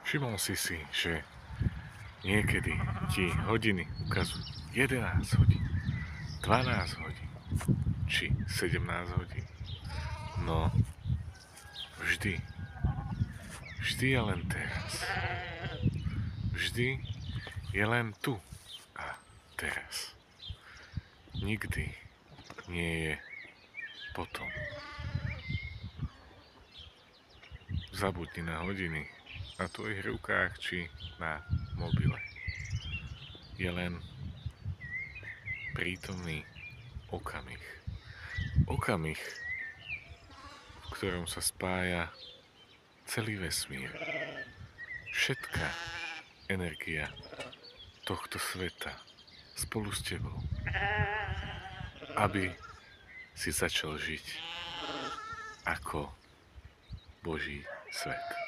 Všimol si, že niekedy ti hodiny ukazujú 11 hodín, 12 hodín či 17 hodín. No, vždy je len teraz. Vždy je len tu a teraz. Nikdy nie je potom. Zabudni na hodiny na tvojich rukách či na mobile. Je len prítomný okamih. Okamih, v ktorom sa spája celý vesmír. Všetká energia tohto sveta spolu s tebou. Aby si začal žiť ako Boží svet.